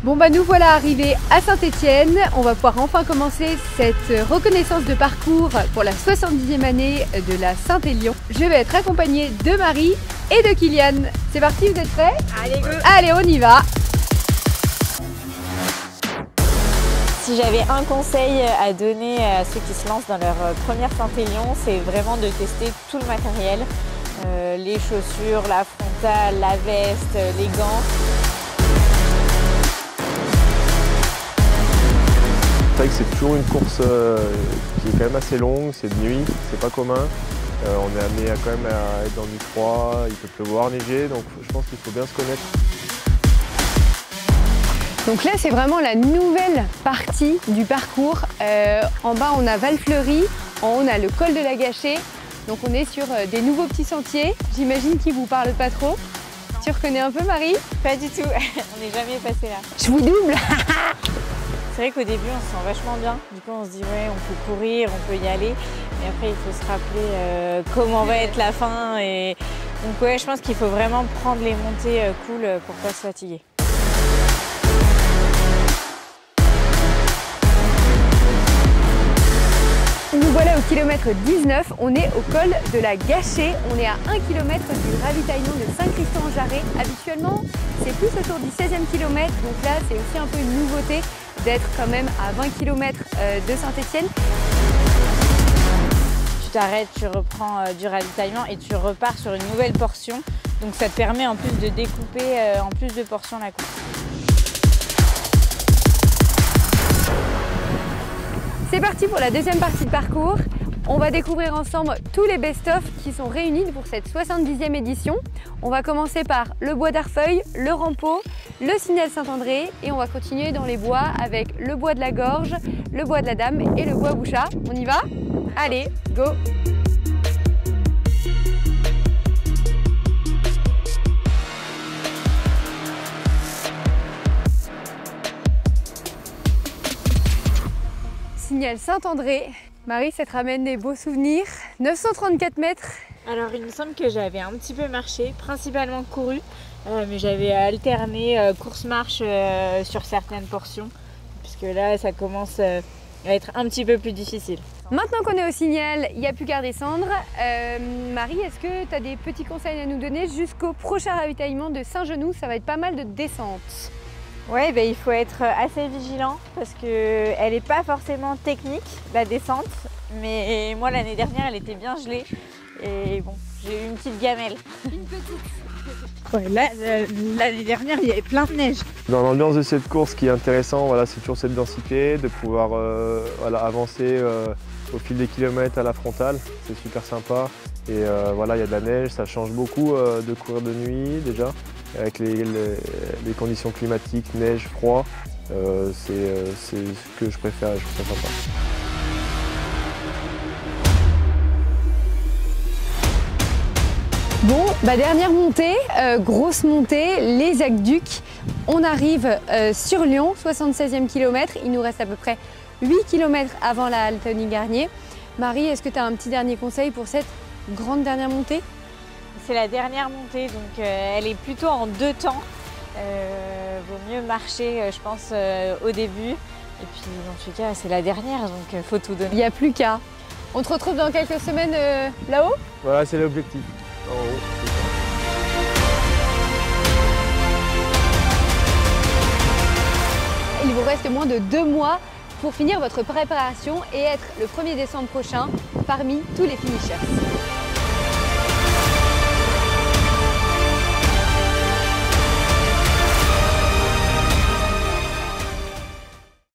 Bon bah nous voilà arrivés à Saint-Étienne. On va pouvoir enfin commencer cette reconnaissance de parcours pour la 70e année de la Saint-Élion. Je vais être accompagnée de Marie et de Kylian. C'est parti, vous êtes prêts? Allez, go! Allez, on y va! Si j'avais un conseil à donner à ceux qui se lancent dans leur première Saint-Élion, c'est vraiment de tester tout le matériel. Les chaussures, la frontale, la veste, les gants. C'est vrai que c'est toujours une course qui est quand même assez longue, c'est de nuit, c'est pas commun. On est amené quand même à être dans du froid, il peut pleuvoir, neiger, donc je pense qu'il faut bien se connaître. Donc là c'est vraiment la nouvelle partie du parcours. En bas on a Valfleury, en haut on a le col de la Gâchée. Donc on est sur des nouveaux petits sentiers, j'imagine qu'ils vous parlent pas trop. Tu reconnais un peu Marie? Pas du tout, on n'est jamais passé là. Je vous double. C'est vrai qu'au début on se sent vachement bien, du coup on se dit ouais on peut courir, on peut y aller, mais après il faut se rappeler comment va être la fin, et donc ouais je pense qu'il faut vraiment prendre les montées cool pour pas se fatiguer. Nous voilà au kilomètre 19, on est au col de la Gâchée, on est à 1 km du ravitaillement de Saint-Christophe-en-Jarret. Habituellement c'est plus autour du 16e kilomètre, donc là c'est aussi un peu une nouveauté d'être quand même à 20 km de Saint-Étienne. Tu t'arrêtes, tu reprends du ravitaillement et tu repars sur une nouvelle portion, donc ça te permet en plus de découper en plus de portions la course. C'est parti pour la deuxième partie de parcours. On va découvrir ensemble tous les best-of qui sont réunis pour cette 70e édition. On va commencer par le bois d'Arfeuil, le Rampeau, le Signal Saint-André et on va continuer dans les bois avec le bois de la Gorge, le bois de la Dame et le bois Bouchat. On y va? Allez, go! Signal Saint-André. Marie, ça te ramène des beaux souvenirs. 934 mètres. Alors il me semble que j'avais un petit peu marché, principalement couru, mais j'avais alterné course-marche sur certaines portions, puisque là ça commence à être un petit peu plus difficile. Maintenant qu'on est au Signal, il n'y a plus qu'à descendre. Marie, est-ce que tu as des petits conseils à nous donner jusqu'au prochain ravitaillement de Saint-Genoux? Ça va être pas mal de descente. Ouais, ben, il faut être assez vigilant parce qu'elle n'est pas forcément technique, la descente, mais moi l'année dernière elle était bien gelée et bon, j'ai eu une petite gamelle. Une petite. Ouais, là, l'année dernière il y avait plein de neige. Dans l'ambiance de cette course, ce qui est intéressant, voilà, c'est toujours cette densité, de pouvoir voilà, avancer au fil des kilomètres à la frontale, c'est super sympa. Et voilà, il y a de la neige, ça change beaucoup de courir de nuit déjà. Avec les conditions climatiques, neige, froid, c'est ce que je préfère et je trouve ça sympa. Bon, bah dernière montée, grosse montée, les aqueducs. On arrive sur Lyon, 76e kilomètre. Il nous reste à peu près 8 km avant la halte Garnier. Marie, est-ce que tu as un petit dernier conseil pour cette grande dernière montée? C'est la dernière montée, donc elle est plutôt en 2 temps. Vaut mieux marcher, je pense, au début. Et puis, dans tous les cas, c'est la dernière, donc faut tout donner. Il n'y a plus qu'à. On te retrouve dans quelques semaines là-haut? Voilà, c'est l'objectif. En haut. Il vous reste moins de 2 mois pour finir votre préparation et être le 1er décembre prochain parmi tous les finishers.